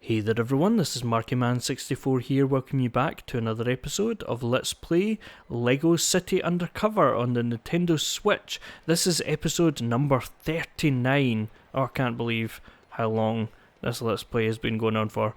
Hey there everyone, this is MarkyMan64 here, welcome you back to another episode of Let's Play LEGO City Undercover on the Nintendo Switch. This is episode number 39. Oh, I can't believe how long this Let's Play has been going on for.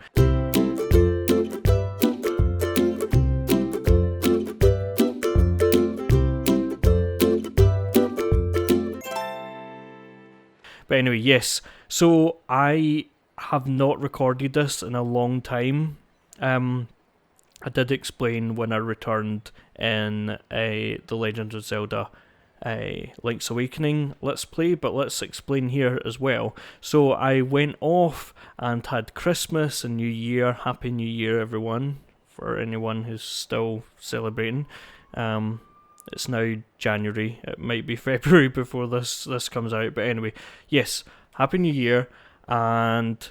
But anyway, yes, so I have not recorded this in a long time. I did explain when I returned in The Legend of Zelda Link's Awakening Let's Play, but let's explain here as well. So I went off and had Christmas and New Year. Happy New Year everyone, for anyone who's still celebrating. It's now January, it might be February before this comes out, but anyway, yes, Happy New Year. And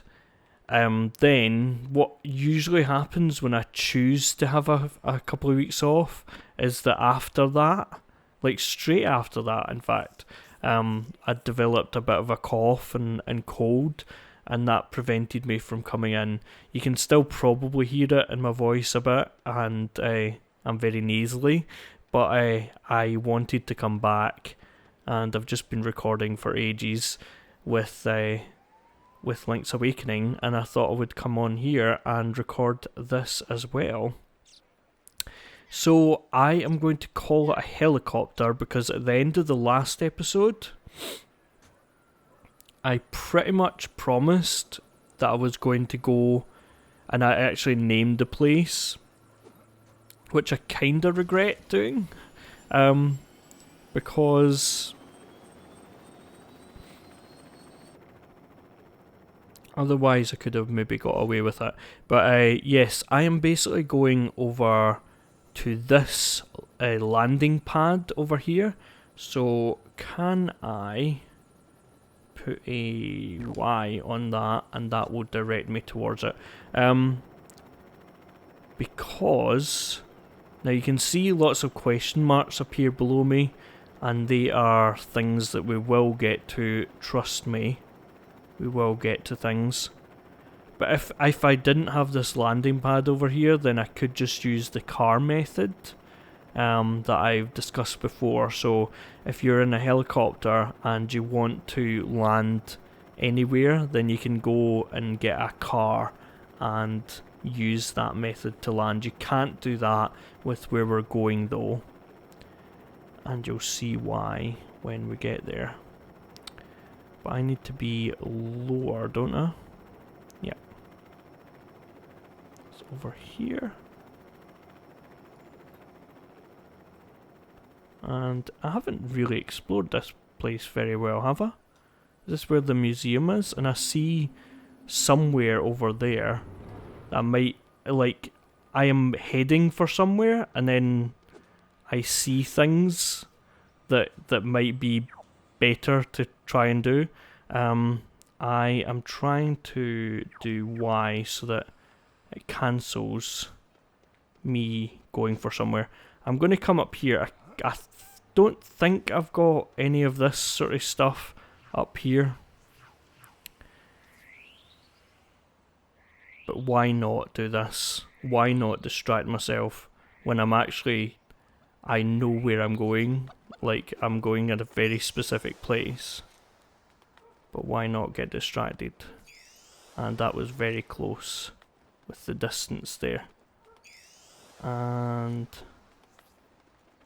then what usually happens when I choose to have a couple of weeks off is that after that, like straight after that in fact, I developed a bit of a cough and cold, and that prevented me from coming in. You can still probably hear it in my voice a bit, and I'm very nasally, but I wanted to come back, and I've just been recording for ages with Link's Awakening, and I thought I would come on here and record this as well. So I am going to call it a helicopter because at the end of the last episode I pretty much promised that I was going to go, and I actually named the place, which I kinda regret doing, because otherwise I could have maybe got away with it. But yes, I am basically going over to this landing pad over here. So can I put a Y on that, and that will direct me towards it. Because now you can see lots of question marks appear below me, and they are things that we will get to, trust me. We will get to things. But if I didn't have this landing pad over here, then I could just use the car method that I've discussed before. So if you're in a helicopter and you want to land anywhere, then you can go and get a car and use that method to land. You can't do that with where we're going though, and you'll see why when we get there. But I need to be lower, don't I? Yeah. It's over here. And I haven't really explored this place very well, have I? Is this where the museum is? And I see somewhere over there that might, like, I am heading for somewhere, and then I see things that might be better to try and do. I am trying to do Y so that it cancels me going for somewhere. I'm going to come up here. I don't think I've got any of this sort of stuff up here, but why not do this? Why not distract myself when I know where I'm going? Like, I'm going at a very specific place. But why not get distracted? And that was very close with the distance there. And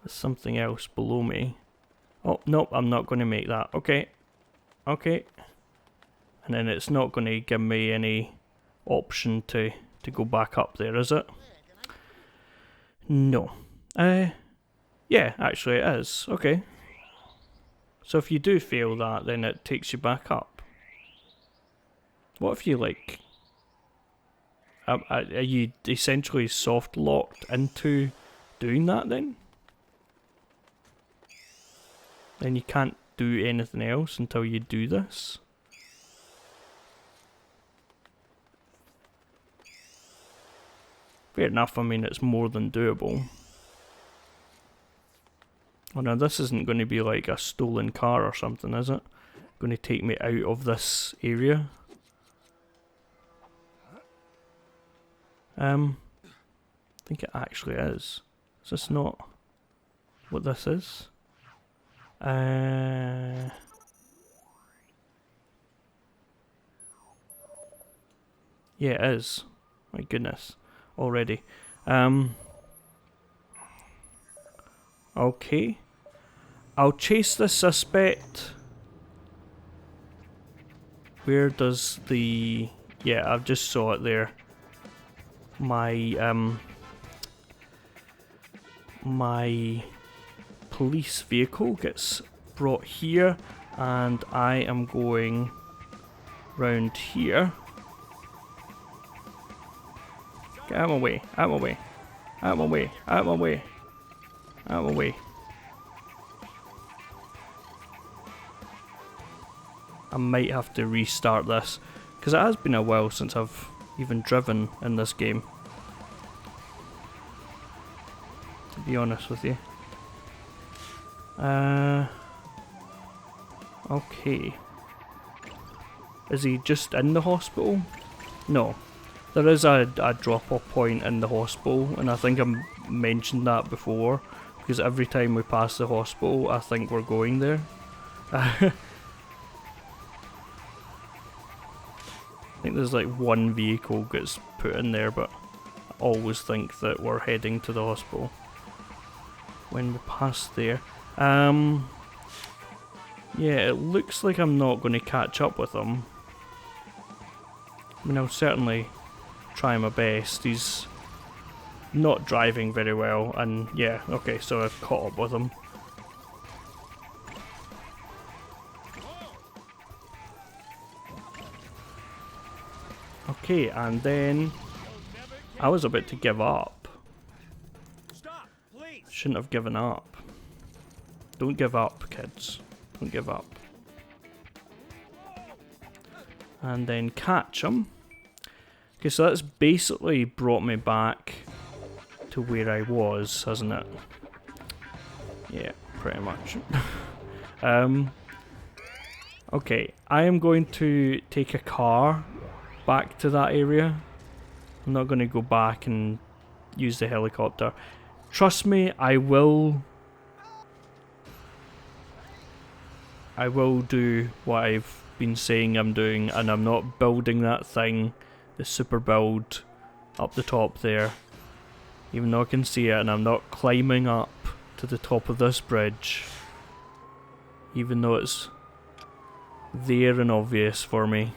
there's something else below me. Oh, nope, I'm not going to make that. Okay. Okay. And then it's not going to give me any option to go back up there, is it? No. Yeah, actually it is. Okay. So if you do fail that, then it takes you back up. What if you, like... are you essentially soft locked into doing that then? Then you can't do anything else until you do this? Fair enough, I mean it's more than doable. Oh no, this isn't going to be like a stolen car or something, is it? Going to take me out of this area. I think it actually is. Is this not what this is? Yeah, it is. My goodness. Already. Okay. I'll chase the suspect. Where does the... Yeah, I've just saw it there. My police vehicle gets brought here, and I am going round here. Get out of my way, out of my way, out of my way, out of my way, out of my way. I might have to restart this, because it has been a while since I've even driven in this game, to be honest with you. Okay. Is he just in the hospital? No. There is a drop-off point in the hospital, and I think I mentioned that before, because every time we pass the hospital, I think we're going there. I think there's like one vehicle gets put in there, but I always think that we're heading to the hospital when we pass there. Yeah, it looks like I'm not going to catch up with him. I mean, I'll certainly try my best. He's not driving very well, and yeah, okay, so I've caught up with him. Okay, and then I was about to give up. Shouldn't have given up. Don't give up, kids. Don't give up. And then catch him. Okay, so that's basically brought me back to where I was, hasn't it? Yeah, pretty much. Okay, I am going to take a car back to that area. I'm not going to go back and use the helicopter. Trust me, I will do what I've been saying I'm doing, and I'm not building that thing, the super build, up the top there. Even though I can see it, and I'm not climbing up to the top of this bridge. Even though it's there and obvious for me.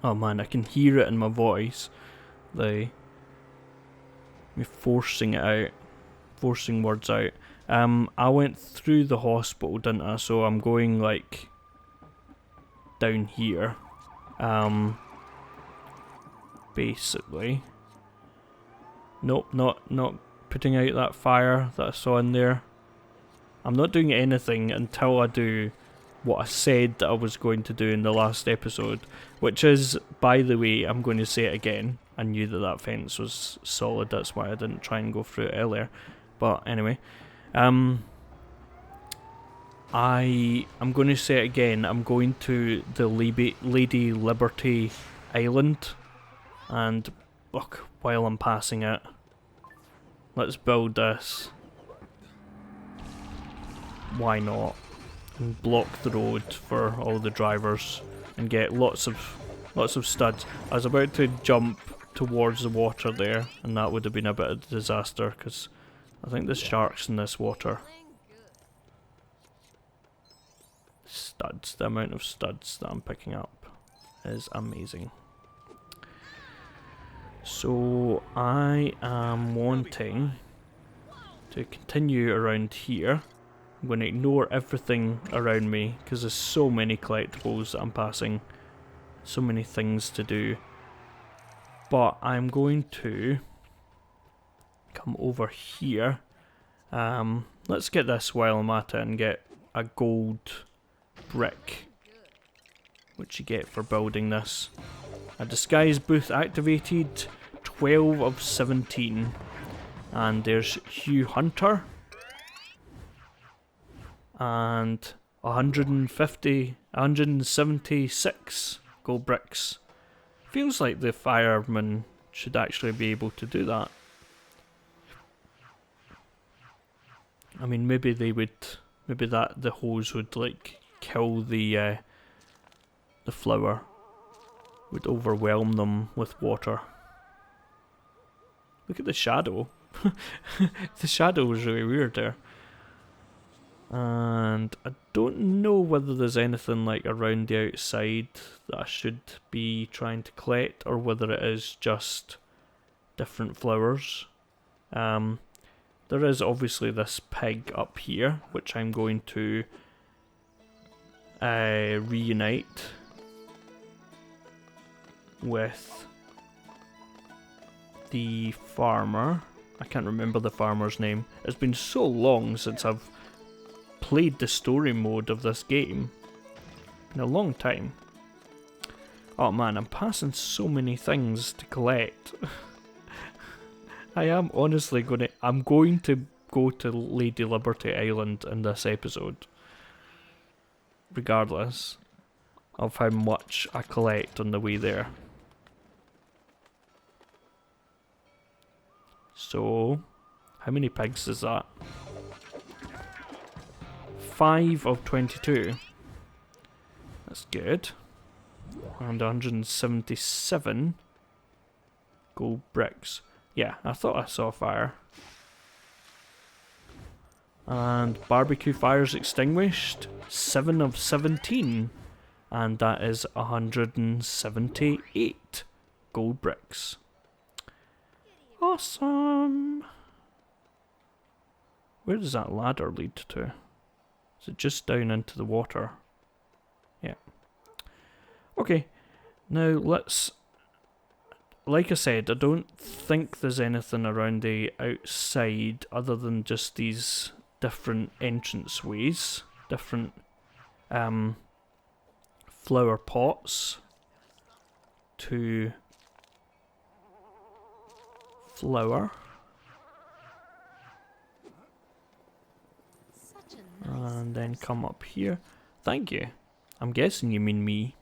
Oh man, I can hear it in my voice. Me forcing it out. Forcing words out. I went through the hospital, didn't I? So I'm going like down here. Basically. Nope, not putting out that fire that I saw in there. I'm not doing anything until I do what I said that I was going to do in the last episode, which is, by the way, I'm going to say it again. I knew that that fence was solid, that's why I didn't try and go through it earlier. But anyway, I'm going to say it again. I'm going to the Lady Liberty Island, and look, while I'm passing it, let's build this. Why not? And block the road for all the drivers and get lots of studs. I was about to jump towards the water there, and that would have been a bit of a disaster because I think there's sharks in this water. Studs, the amount of studs that I'm picking up is amazing. So I am wanting to continue around here. I'm going to ignore everything around me because there's so many collectibles that I'm passing, so many things to do. But I'm going to come over here. Let's get this while I'm at it and get a gold brick, which you get for building this. A disguise booth activated, 12 of 17. And there's Hugh Hunter. And 176 gold bricks. Feels like the firemen should actually be able to do that. I mean, maybe they would, maybe that the hose would like kill the flower, would overwhelm them with water. Look at the shadow. The shadow was really weird there. And I don't know whether there's anything like around the outside that I should be trying to collect, or whether it is just different flowers. There is obviously this pig up here, which I'm going to reunite with the farmer. I can't remember the farmer's name. It's been so long since I've played the story mode of this game. In a long time. Oh man, I'm passing so many things to collect. I am honestly I'm going to go to Lady Liberty Island in this episode. Regardless of how much I collect on the way there. So, how many pigs is that? 5 of 22. That's good. And 177 gold bricks. Yeah, I thought I saw fire. And barbecue fires extinguished. 7 of 17. And that is 178 gold bricks. Awesome! Where does that ladder lead to? Is it just down into the water? Yeah. Okay, now let's... Like I said, I don't think there's anything around the outside other than just these different entranceways. Different flower pots to flower. And then come up here. Thank you. I'm guessing you mean me.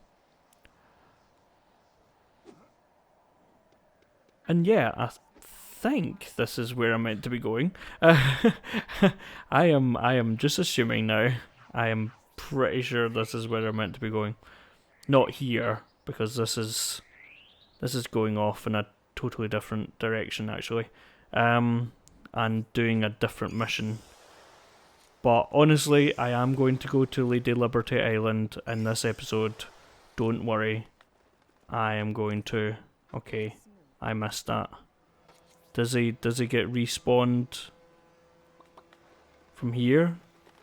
And yeah, I think this is where I'm meant to be going. I am just assuming now. I am pretty sure this is where I'm meant to be going. Not here, because this is going off in a totally different direction actually. And doing a different mission. But honestly, I am going to go to Lady Liberty Island in this episode. Don't worry. I am going to... Okay, I missed that. Does he get respawned from here?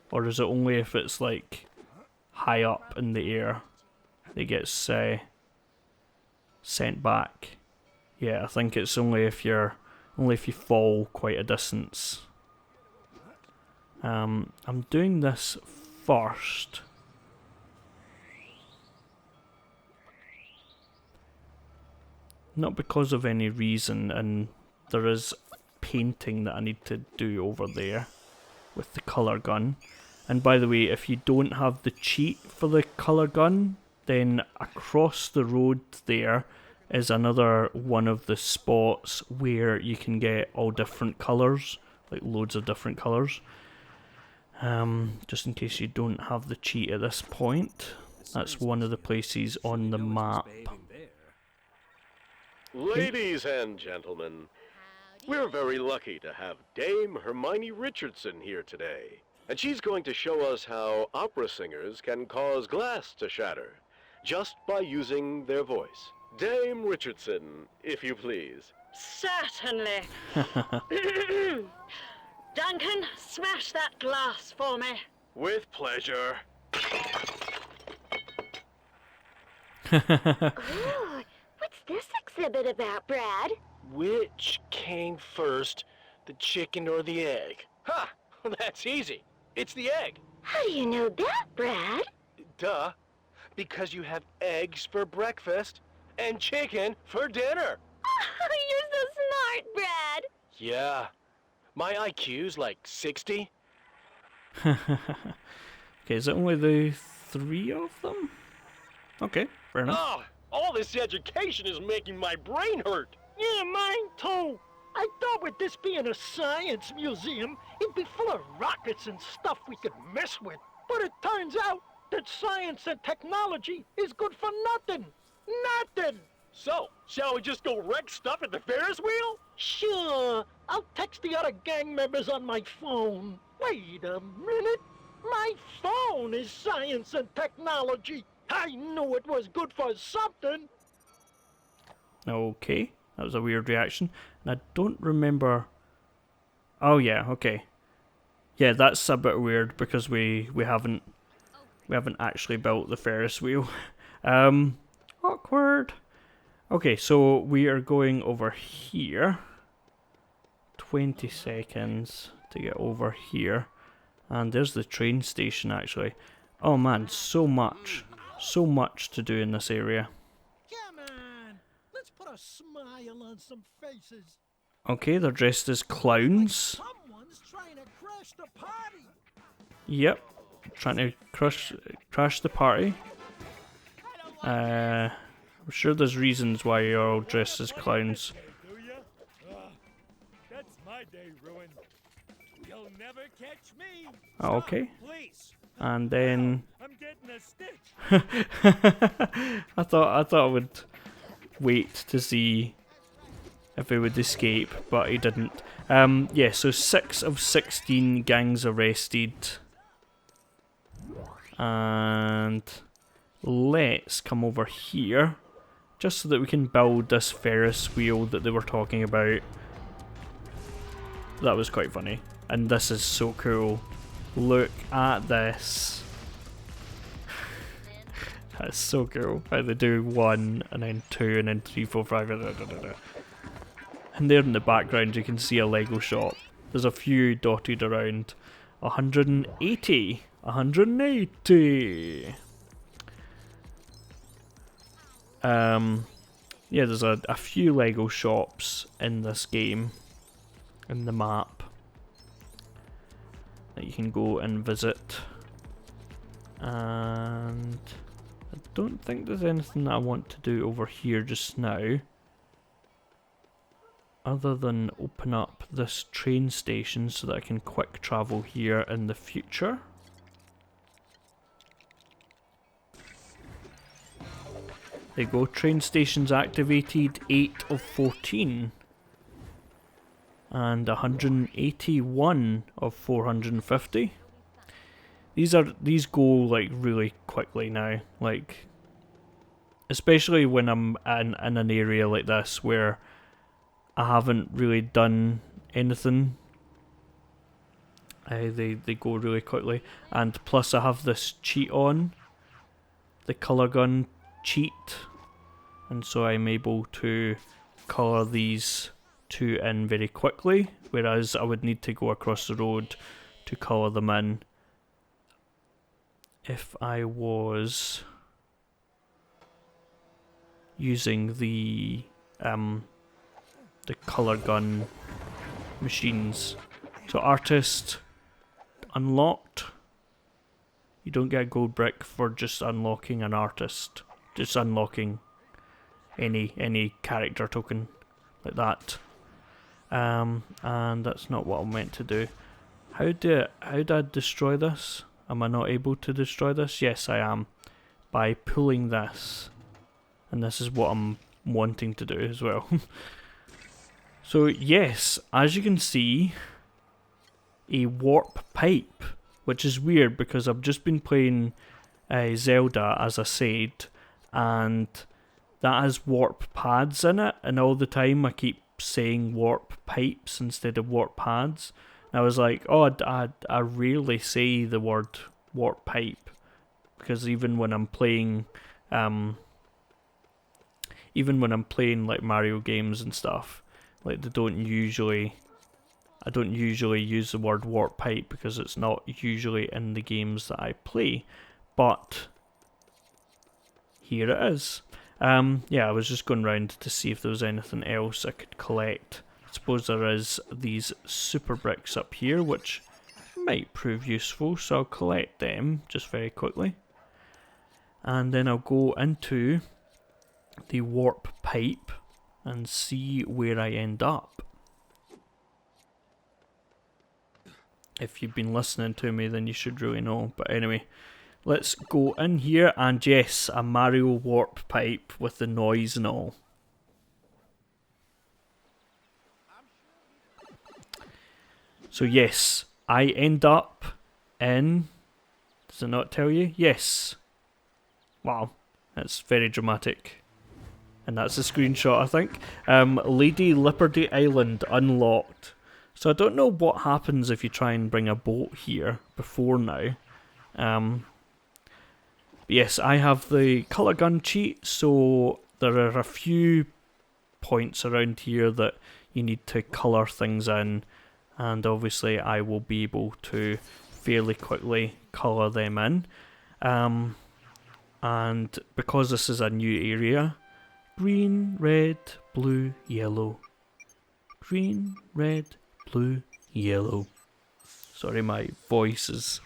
Or is it only if it's like high up in the air that he gets sent back? Yeah, I think it's only if you fall quite a distance. I'm doing this first. Not because of any reason, and there is painting that I need to do over there with the colour gun. And by the way, if you don't have the cheat for the colour gun, then across the road there is another one of the spots where you can get all different colours, like loads of different colours. Just in case you don't have the cheat at this point, that's one of the places on the map. Ladies and gentlemen, we're very lucky to have Dame Hermione Richardson here today. And she's going to show us how opera singers can cause glass to shatter, just by using their voice. Dame Richardson, if you please. Certainly. Duncan, smash that glass for me. With pleasure. Ooh, what's this exhibit about, Brad? Which came first, the chicken or the egg? Ha! That's easy. It's the egg. How do you know that, Brad? Duh. Because you have eggs for breakfast and chicken for dinner. You're so smart, Brad. Yeah. My IQ's like 60. Okay, is it only the 3 of them? Okay, fair enough. Oh, all this education is making my brain hurt. Yeah, mine too. I thought with this being a science museum, it'd be full of rockets and stuff we could mess with. But it turns out that science and technology is good for nothing. Nothing! So, shall we just go wreck stuff at the Ferris wheel? Sure, I'll text the other gang members on my phone. Wait a minute. My phone is science and technology. I knew it was good for something. Okay, that was a weird reaction. And I don't remember... Oh yeah, okay. Yeah, that's a bit weird because we haven't actually built the Ferris wheel. Awkward. Okay, so we are going over here. 20 seconds to get over here. And there's the train station actually. Oh man, so much to do in this area. Come on, let's put a smile on some faces. Okay, they're dressed as clowns. Someone's trying to crash the party. Yep, trying to crash the party. I'm sure there's reasons why you're all dressed as clowns. That's my day ruined. You'll never catch me. Okay. Please. And then I'm getting a stitch. I thought I would wait to see if he would escape, but he didn't. Yeah, so 6 of 16 gangs arrested. And let's come over here, just so that we can build this Ferris wheel that they were talking about. That was quite funny. And this is so cool. Look at this. That's so cool. How they do 1 and then 2 and then 3, 4, 5. And there in the background you can see a Lego shop. There's a few dotted around. 180. 180. Yeah, there's a few Lego shops in this game, in the map, that you can go and visit. And I don't think there's anything that I want to do over here just now, other than open up this train station so that I can quick travel here in the future. There you go, train stations activated, 8 of 14. And 181 of 450. These go like really quickly now, like especially when I'm in an area like this where I haven't really done anything. They go really quickly, and plus I have this cheat on, the colour gun cheat, and so I'm able to colour these 2 in very quickly, whereas I would need to go across the road to colour them in if I was using the colour gun machines. So artist unlocked. You don't get a gold brick for just unlocking an artist. Just unlocking any character token like that. And that's not what I meant to do. How do I destroy this? Am I not able to destroy this? Yes, I am. By pulling this. And this is what I'm wanting to do as well. So yes, as you can see, a warp pipe, which is weird because I've just been playing Zelda, as I said, and that has warp pads in it, and all the time I keep saying warp pipes instead of warp pads. And I was like, oh, I rarely say the word warp pipe, because even when I'm playing like Mario games and stuff, like I don't usually use the word warp pipe because it's not usually in the games that I play, but here it is. Yeah, I was just going round to see if there was anything else I could collect. I suppose there is these super bricks up here, which might prove useful, so I'll collect them just very quickly. And then I'll go into the warp pipe and see where I end up. If you've been listening to me, then you should really know. But anyway, let's go in here, and yes, a Mario warp pipe with the noise and all. So yes, I end up in... Does it not tell you? Yes. Wow, that's very dramatic. And that's a screenshot, I think. Lady Liberty Island unlocked. So I don't know what happens if you try and bring a boat here before now. Yes, I have the colour gun cheat, so there are a few points around here that you need to colour things in, and obviously I will be able to fairly quickly colour them in. And because this is a new area, green, red, blue, yellow. Green, red, blue, yellow. Sorry, my voice is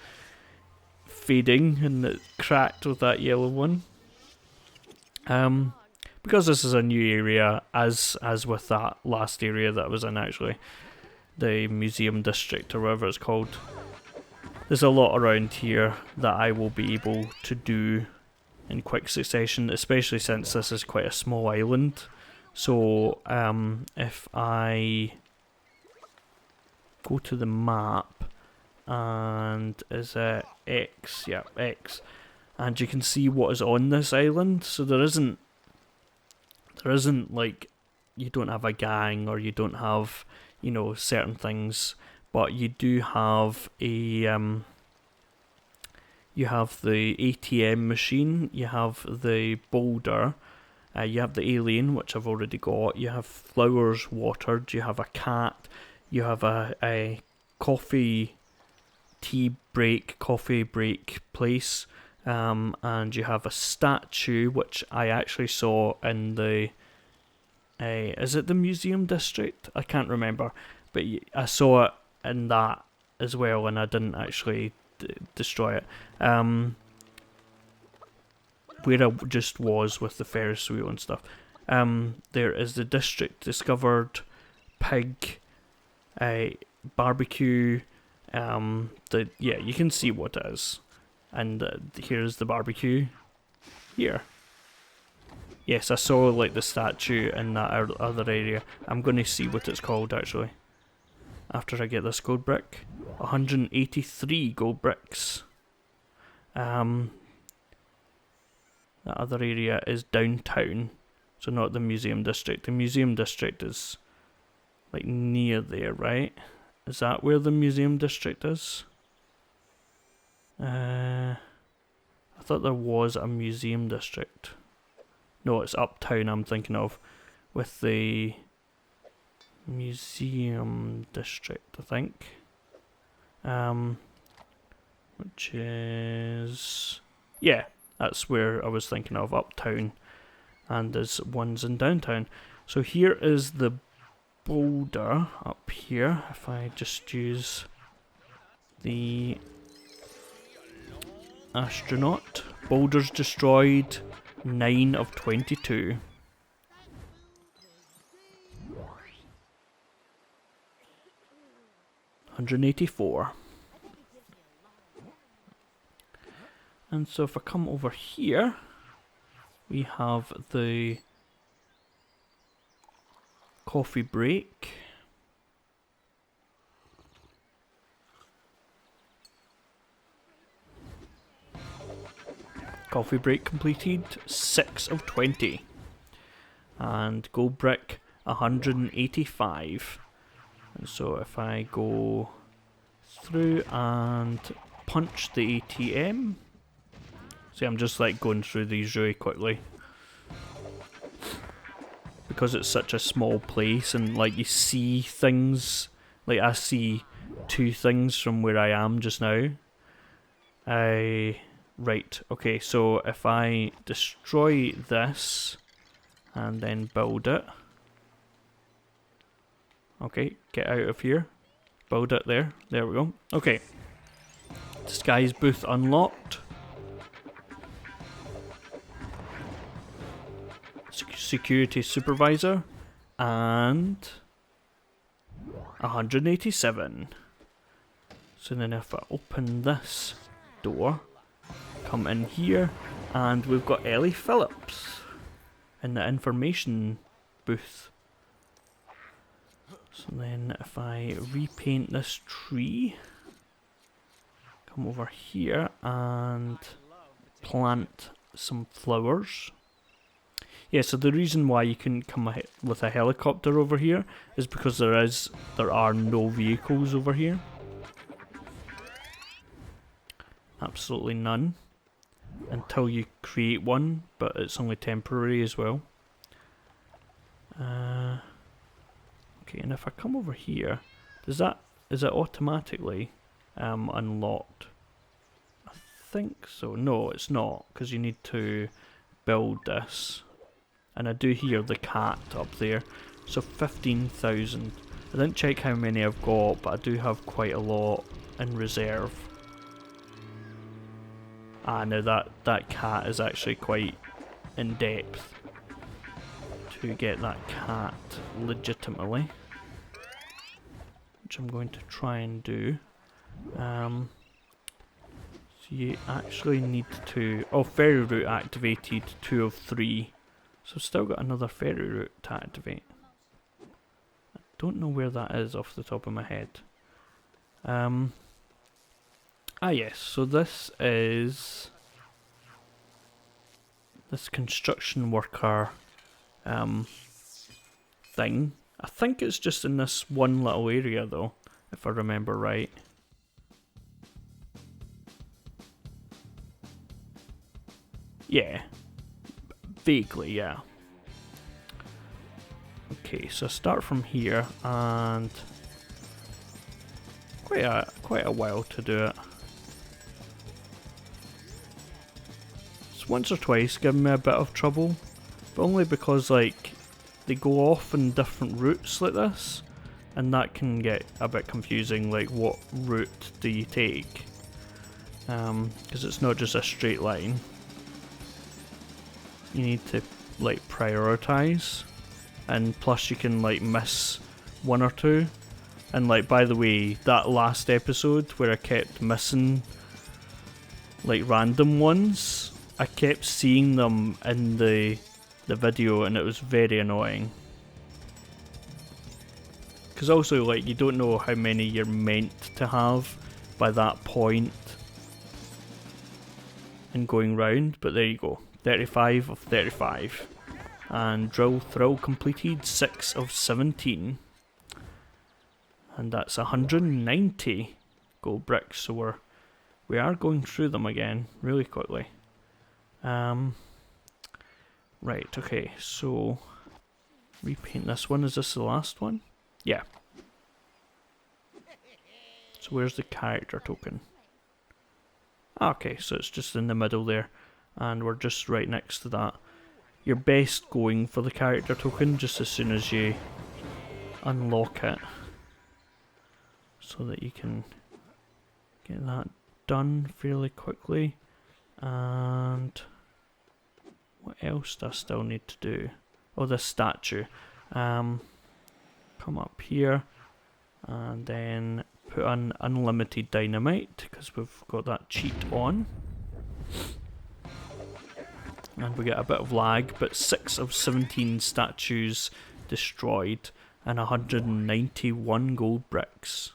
fading and it cracked with that yellow one. Because this is a new area, as with that last area that I was in actually, the museum district or whatever it's called, there's a lot around here that I will be able to do in quick succession, especially since this is quite a small island. So if I go to the map, and is it X? Yeah, X. And you can see what is on this island. So there isn't like, you don't have a gang or you don't have, you know, certain things, but you do have a you have the ATM machine, you have the boulder, you have the alien, which I've already got, you have flowers watered, you have a cat, you have a coffee break place, and you have a statue, which I actually saw in the, is it the museum district? I can't remember, but I saw it in that as well, and I didn't actually destroy it. Where I just was with the Ferris wheel and stuff. There is the district discovered, pig, barbecue. You can see what it is, and here's the barbecue. Here. Yes, I saw like the statue in that other area. I'm going to see what it's called actually. After I get this gold brick. 183 gold bricks. The other area is downtown, so not the museum district. The museum district is like near there, right? Is that where the museum district is? I thought there was a museum district. No, it's uptown I'm thinking of, with the museum district, I think. Which is... yeah, that's where I was thinking of, uptown. And there's ones in downtown. So here is the boulder up here. If I just use the astronaut. Boulders destroyed, 9 of 22. $184. And so if I come over here, we have the coffee break. Coffee break completed, 6 of 20. And gold brick, 185. And so if I go through and punch the ATM. See, I'm just like going through these really quickly. Because it's such a small place and like you see things. Like I see 2 things from where I am just now. Right, okay, so if I destroy this and then build it. Okay, get out of here. Build it there. There we go. Okay, Disguise booth unlocked. Security supervisor. And 187. So then if I open this door, come in here, and we've got Ellie Phillips in the information booth. So then if I repaint this tree, come over here and plant some flowers. Yeah, so the reason why you couldn't come with a helicopter over here is because there are no vehicles over here. Absolutely none. Until you create one, but it's only temporary as well. Okay, and if I come over here, is it automatically unlocked? I think so. No, it's not, because you need to build this. And I do hear the cat up there. So 15,000. I didn't check how many I've got, but I do have quite a lot in reserve. Ah, now that cat is actually quite in depth to get that cat legitimately, which I'm going to try and do. So you actually need to... Oh, ferry route activated, 2 of 3. So I've still got another ferry route to activate. I don't know where that is off the top of my head. Ah yes, so this is this construction worker thing. I think it's just in this one little area though, if I remember right. Yeah, vaguely, yeah. Okay, so I start from here and quite a while to do it. Once or twice giving me a bit of trouble, but only because like they go off in different routes like this, and that can get a bit confusing, like what route do you take, because it's not just a straight line. You need to like prioritize, and plus you can like miss one or two. And like, by the way, that last episode where I kept missing like random ones, I kept seeing them in the video and it was very annoying. Because also, like, you don't know how many you're meant to have by that point in going round, but there you go. 35 of 35. And drill thrill completed, 6 of 17. And that's 190 gold bricks, so we are going through them again really quickly. Right, okay, so repaint this one. Is this the last one? Yeah. So where's the character token? Okay, so it's just in the middle there, and we're just right next to that. You're best going for the character token just as soon as you unlock it, so that you can get that done fairly quickly. And what else do I still need to do? Oh, this statue. Come up here and then put on unlimited dynamite because we've got that cheat on. And we get a bit of lag, but 6 of 17 statues destroyed and 191 gold bricks.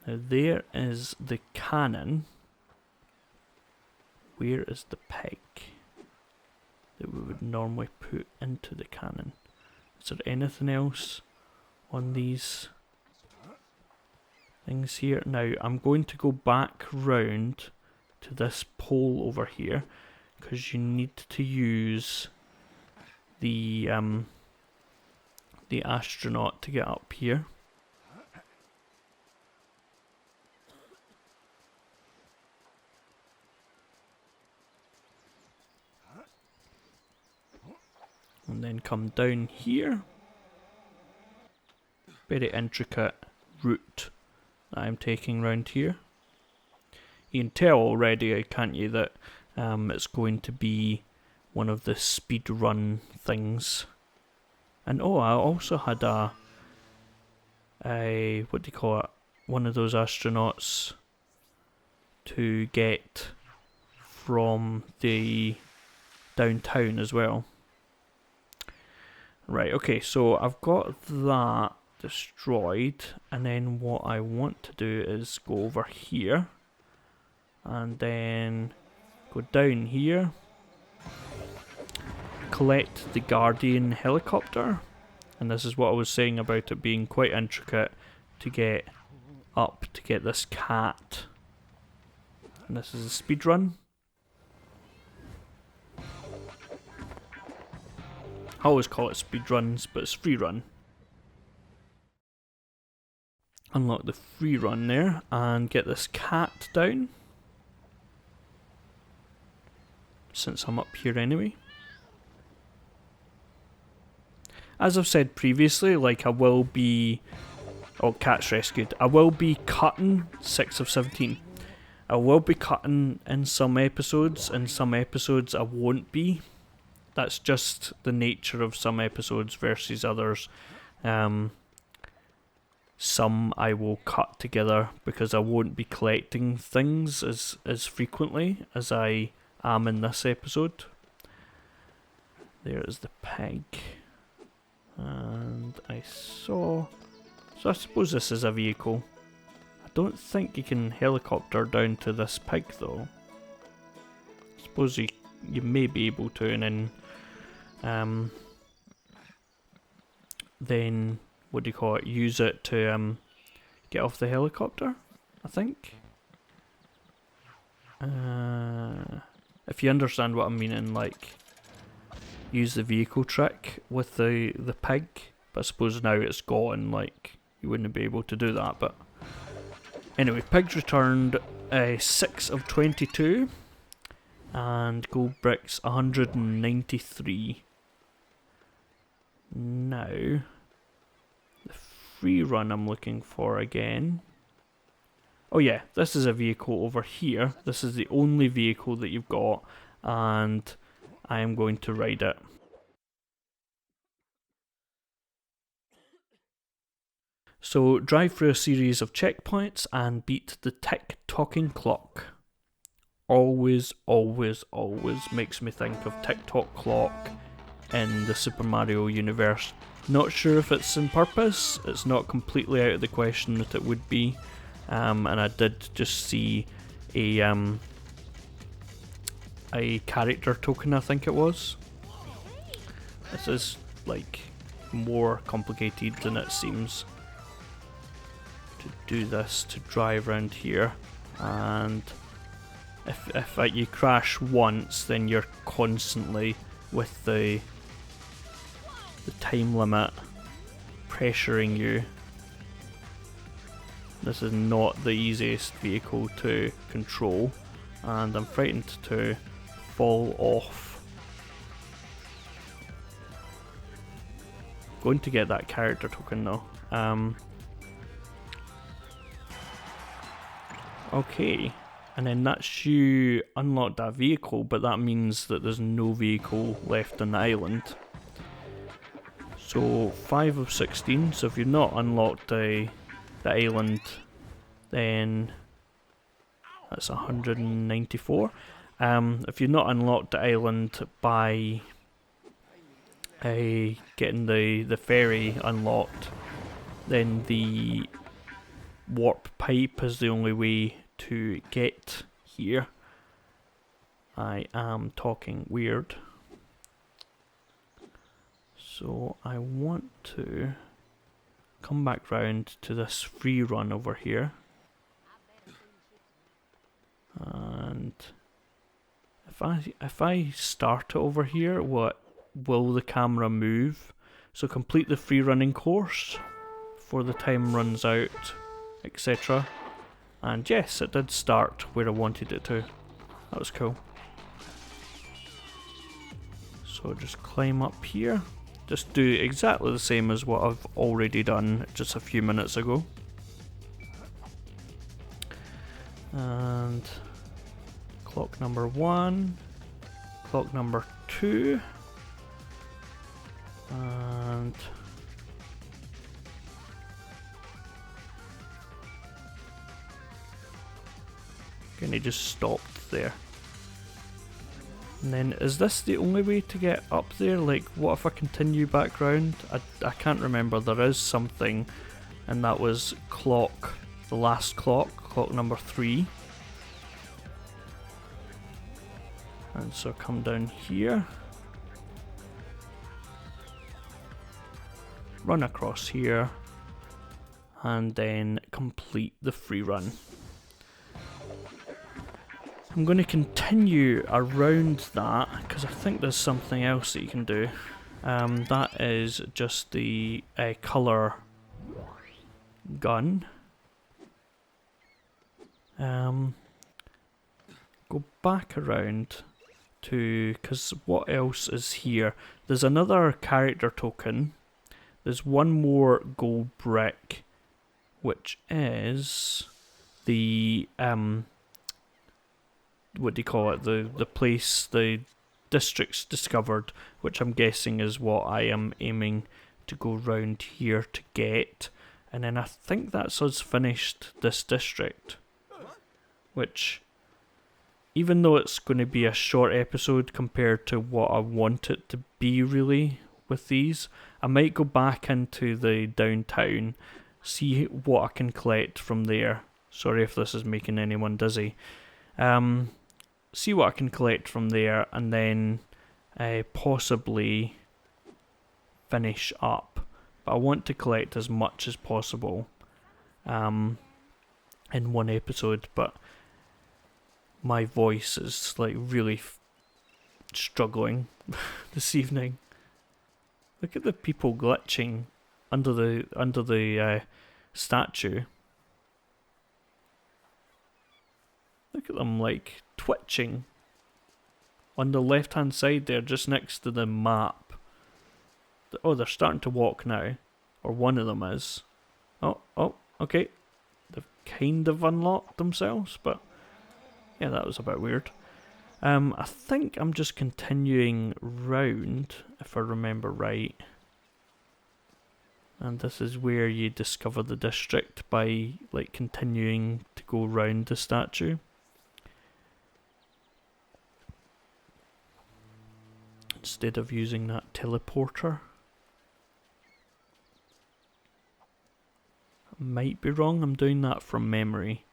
Now there is the cannon. Where is the peg that we would normally put into the cannon? Is there anything else on these things here? Now I'm going to go back round to this pole over here because you need to use the astronaut to get up here. And then come down here. Very intricate route that I'm taking round here. You can tell already, can't you, that it's going to be one of the speed run things. And oh, I also had a what do you call it? One of those astronauts to get from the downtown as well. Right, okay, so I've got that destroyed, and then what I want to do is go over here, and then go down here, collect the Guardian helicopter, and this is what I was saying about it being quite intricate to get up to get this cat. And this is a speed run. I always call it speed runs, but it's free run. Unlock the free run there and get this cat down, since I'm up here anyway. As I've said previously, like I will be... Oh, cat's rescued. I will be cutting 6 of 17. I will be cutting in some episodes, and some episodes I won't be. That's just the nature of some episodes versus others. Some I will cut together because I won't be collecting things as frequently as I am in this episode. There is the pig. And I saw... So I suppose this is a vehicle. I don't think you can helicopter down to this pig though. I suppose you may be able to, and then what do you call it? Use it to get off the helicopter, I think. If you understand what I'm meaning, like use the vehicle trick with the pig. But I suppose now it's gone, like you wouldn't be able to do that. But anyway, pigs returned 6 of 22. And gold bricks 193. Now, the free run I'm looking for again. Oh yeah, this is a vehicle over here. This is the only vehicle that you've got, and I am going to ride it. So, drive through a series of checkpoints and beat the tick-tocking clock. Always, always, always makes me think of tick-tock clock in the Super Mario universe. Not sure if it's on purpose, it's not completely out of the question that it would be. And I did just see a character token, I think it was. This is like more complicated than it seems to do this, to drive around here, and if you crash once, then you're constantly with the time limit pressuring you. This is not the easiest vehicle to control, and I'm frightened to fall off. Going to get that character token though. Okay, and then that's you unlocked that vehicle, but that means that there's no vehicle left on the island. So 5 of 16, so if you've not unlocked the island, then that's 194. If you've not unlocked the island by getting the ferry unlocked, then the warp pipe is the only way to get here. I am talking weird. So I want to come back round to this free run over here. And if I start it over here, what will the camera move? So complete the free running course before the time runs out, etc. And yes, it did start where I wanted it to. That was cool. So just climb up here. Just do exactly the same as what I've already done just a few minutes ago. And clock number 1, clock number 2, and and it just stopped there. And then, is this the only way to get up there? Like, what if I continue back round? I can't remember. There is something, and that was clock, the last clock, clock number 3. And so come down here, run across here, and then complete the free run. I'm going to continue around that because I think there's something else that you can do. That is just the colour gun. Go back around to, because what else is here? There's another character token. There's one more gold brick, which is the what do you call it? The place, the districts discovered, which I'm guessing is what I am aiming to go round here to get. And then I think that's us finished this district. Which, even though it's going to be a short episode compared to what I want it to be really with these, I might go back into the downtown, see what I can collect from there. Sorry if this is making anyone dizzy. See what I can collect from there, and then possibly finish up. But I want to collect as much as possible in one episode, but my voice is like really struggling this evening. Look at the people glitching under the statue. Look at them like twitching on the left hand side there, just next to the map. Oh, they're starting to walk now, or one of them is. Oh, okay. They've kind of unlocked themselves, but yeah, that was a bit weird. I think I'm just continuing round, if I remember right. And this is where you discover the district by like continuing to go round the statue. Instead of using that teleporter. I might be wrong, I'm doing that from memory.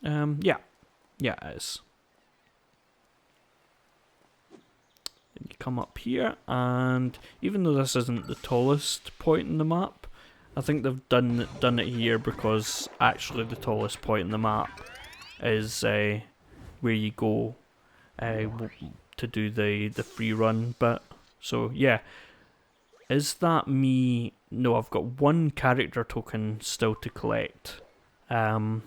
Yeah, it is. And you come up here, and even though this isn't the tallest point in the map, I think they've done it here because actually the tallest point in the map is where you go to do the free run bit. So yeah, is that me? No, I've got one character token still to collect, and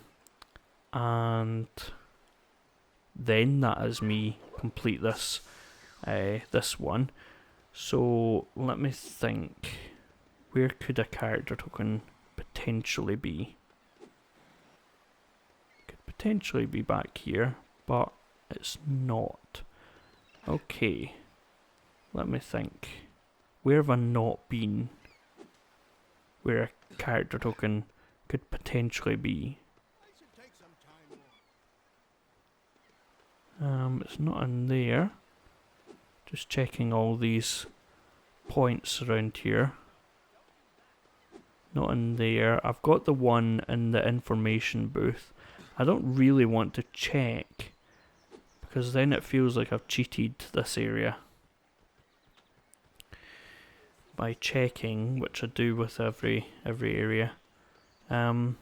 then that is me complete this this one. So let me think. Where could a character token potentially be? Could potentially be back here, but it's not. Okay, let me think. Where have I not been? Where a character token could potentially be? It's not in there. Just checking all these points around here. Not in there. I've got the one in the information booth. I don't really want to check because then it feels like I've cheated this area by checking, which I do with every area. Have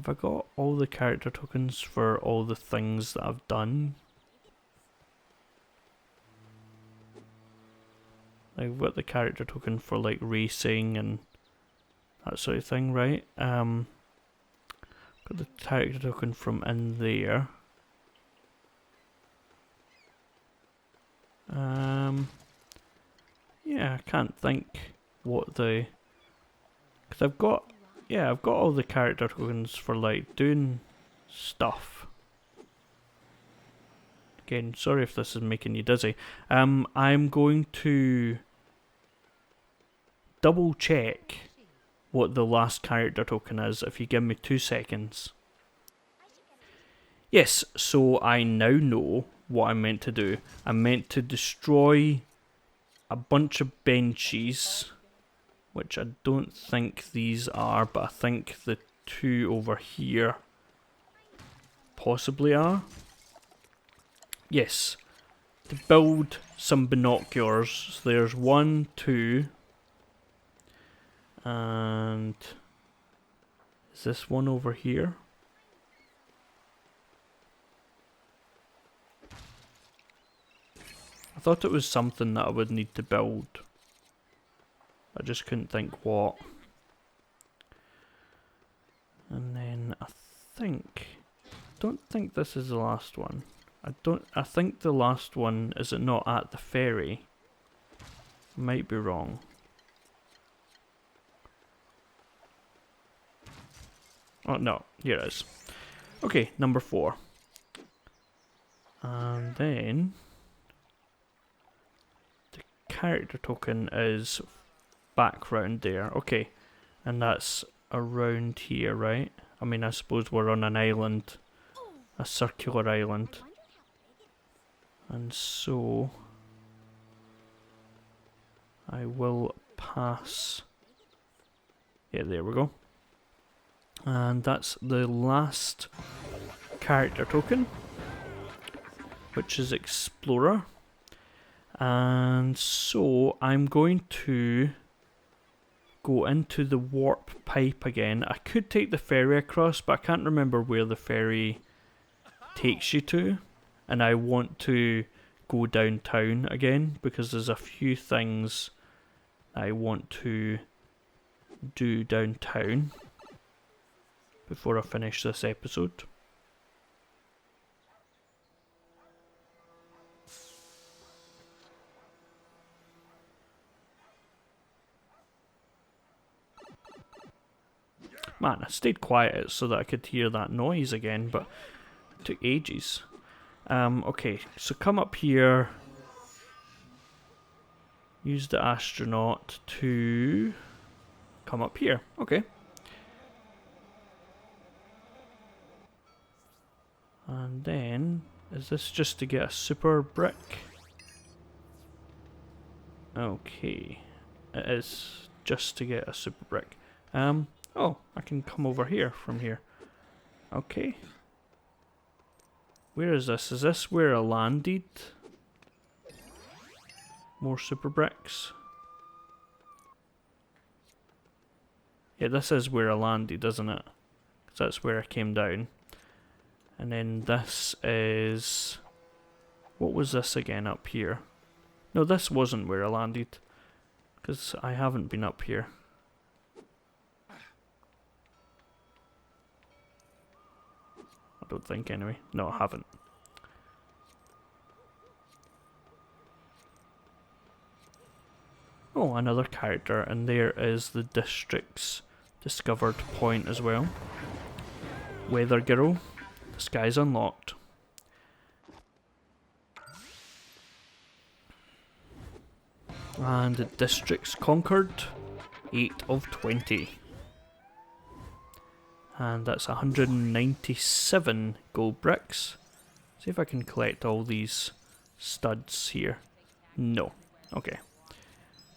I got all the character tokens for all the things that I've done? I've got the character token for like racing and that sort of thing, right? Got the character token from in there. Yeah, I can't think what the... Because I've got... Yeah, I've got all the character tokens for, like, doing stuff. Again, sorry if this is making you dizzy. I'm going to double check what the last character token is if you give me 2 seconds. Yes, so I now know what I'm meant to do. I'm meant to destroy a bunch of benches, which I don't think these are, but I think the 2 over here possibly are. Yes, to build some binoculars. So there's 1, 2, and is this one over here? I thought it was something that I would need to build. I just couldn't think what. And then I don't think this is the last one. I think the last one, is it not at the ferry? Might be wrong. Oh no, here it is. Okay, number 4. And then the character token is back round there. Okay, and that's around here, right? I mean, I suppose we're on an island, a circular island. And so I will pass. Yeah, there we go. And that's the last character token, which is Explorer. And so I'm going to go into the warp pipe again. I could take the ferry across, but I can't remember where the ferry takes you to. And I want to go downtown again because there's a few things I want to do downtown before I finish this episode. Man, I stayed quiet so that I could hear that noise again, but it took ages. Okay, so come up here. Use the astronaut to come up here. Okay. And then, is this just to get a super brick? Okay. It is just to get a super brick. Oh, I can come over here from here. Okay. Where is this? Is this where I landed? More super bricks. Yeah, this is where I landed, isn't it? 'Cause that's where I came down. And then this is... What was this again up here? No, this wasn't where I landed. Because I haven't been up here. I don't think anyway. No, I haven't. Oh, another character, and there is the district's discovered point as well. Weather Girl. The sky's unlocked. And the district's conquered. 8 of 20. And that's 197 gold bricks. See if I can collect all these studs here. No. Okay.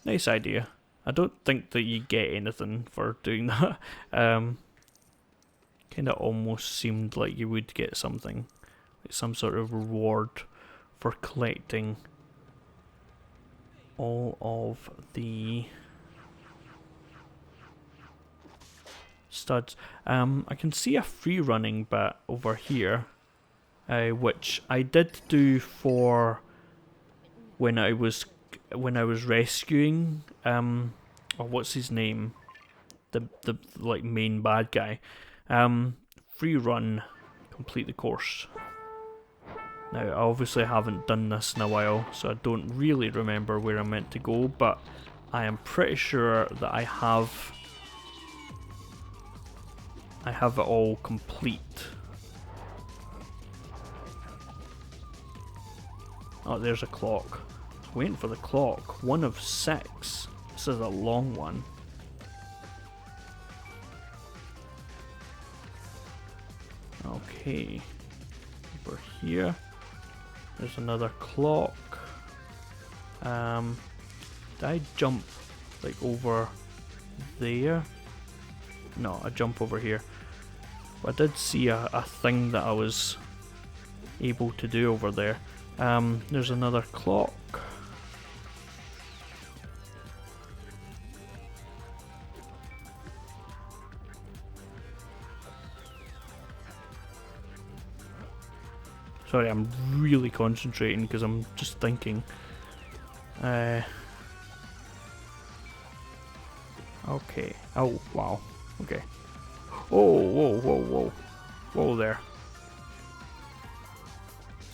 Nice idea. I don't think that you get anything for doing that. Kinda almost seemed like you would get something. Like some sort of reward for collecting all of the studs. I can see a free running bit over here, which I did do for when I was rescuing or what's his name, the like main bad guy. Free run, complete the course. Now, I obviously haven't done this in a while, so I don't really remember where I'm meant to go, but I am pretty sure that I have it all complete. Oh, there's a clock. I was waiting for the clock. 1 of 6. This is a long one. Okay. Over here. There's another clock. Did I jump like over there? No, I jump over here. But I did see a thing that I was able to do over there. There's another clock. Sorry, I'm really concentrating because I'm just thinking. Okay. Oh, wow. Okay. Oh, whoa, whoa, whoa. Whoa there.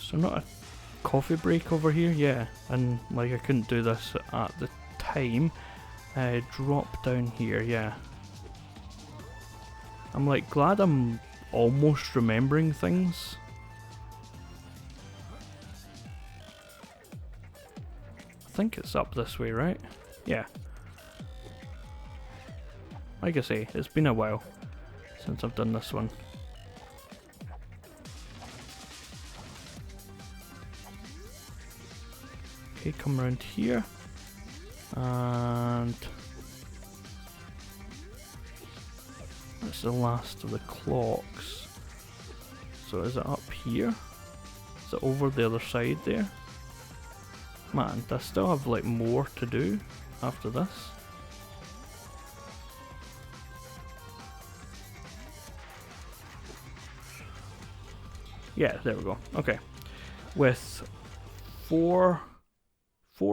So not a coffee break over here? Yeah. And like I couldn't do this at the time. Drop down here, yeah. I'm like glad I'm almost remembering things. I think it's up this way, right? Yeah. Like I say, it's been a while since I've done this one. Okay, come around here. And that's the last of the clocks. So is it up here? Is it over the other side there? Man, I still have like more to do after this. Yeah, there we go. Okay. With 4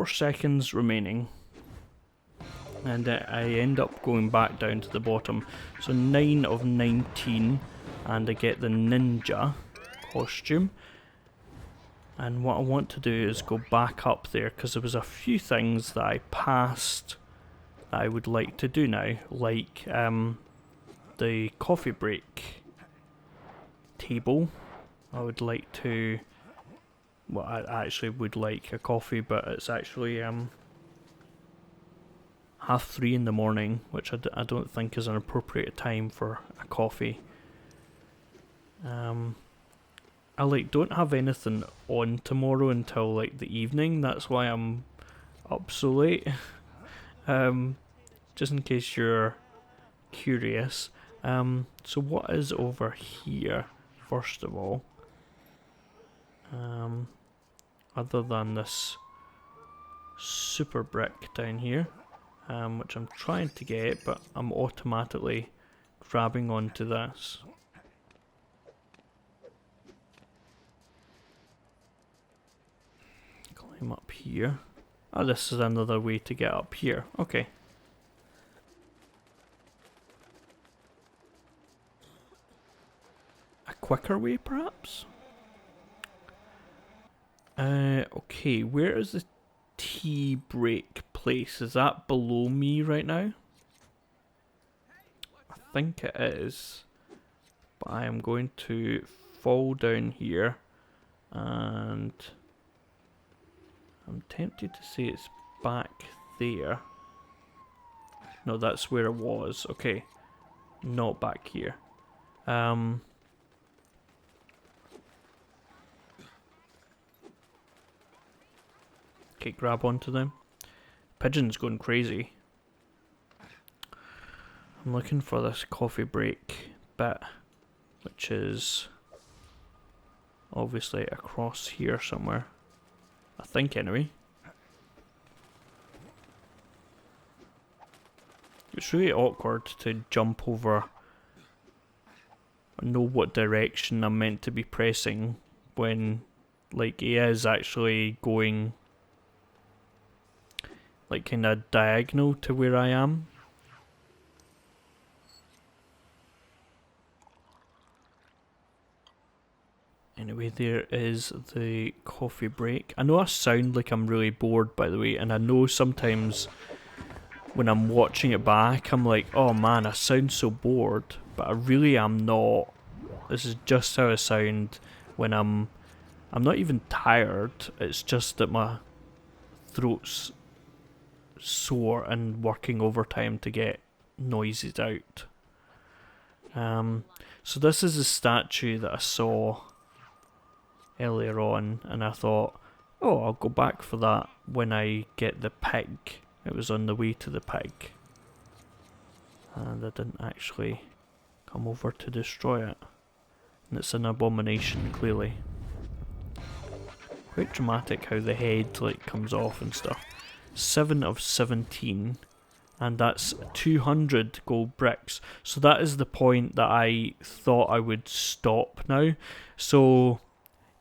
seconds remaining. And I end up going back down to the bottom. So 9 of 19. And I get the ninja costume. And what I want to do is go back up there, because there was a few things that I passed that I would like to do now, like the coffee break table. I would like to, well, I actually would like a coffee, but it's actually 3:30 in the morning, which I don't think is an appropriate time for a coffee. I like don't have anything on tomorrow until like the evening. That's why I'm up so late. Just in case you're curious. So what is over here first of all? Other than this super brick down here, which I'm trying to get, but I'm automatically grabbing onto this. Climb up here. Oh, this is another way to get up here. Okay. A quicker way, perhaps? Okay, where is the tea break place? Is that below me right now? I think it is. But I am going to fall down here, and I'm tempted to say it's back there. No, that's where it was. Okay, not back here. Okay, grab onto them. Pigeon's going crazy. I'm looking for this coffee break bit, which is obviously across here somewhere. I think anyway. It's really awkward to jump over and know what direction I'm meant to be pressing when like he is actually going like kind of diagonal to where I am. Anyway, there is the coffee break. I know I sound like I'm really bored, by the way, and I know sometimes when I'm watching it back, I'm like, oh man, I sound so bored, but I really am not. This is just how I sound when I'm not even tired, it's just that my throat's sore and working overtime to get noises out. So this is a statue that I saw earlier on, and I thought, oh, I'll go back for that when I get the pig. It was on the way to the pig, and I didn't actually come over to destroy it. And it's an abomination, clearly. Quite dramatic how the head like comes off and stuff. 7 of 17, and that's 200 gold bricks. So that is the point that I thought I would stop now. So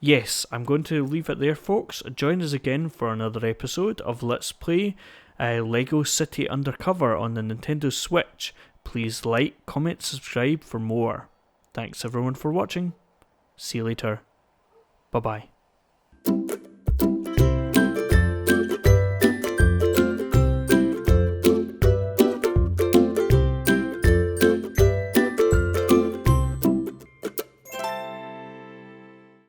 yes, I'm going to leave it there, folks. Join us again for another episode of Let's Play Lego City Undercover on the Nintendo Switch. Please like, comment, subscribe for more. Thanks everyone for watching. See you later. Bye bye.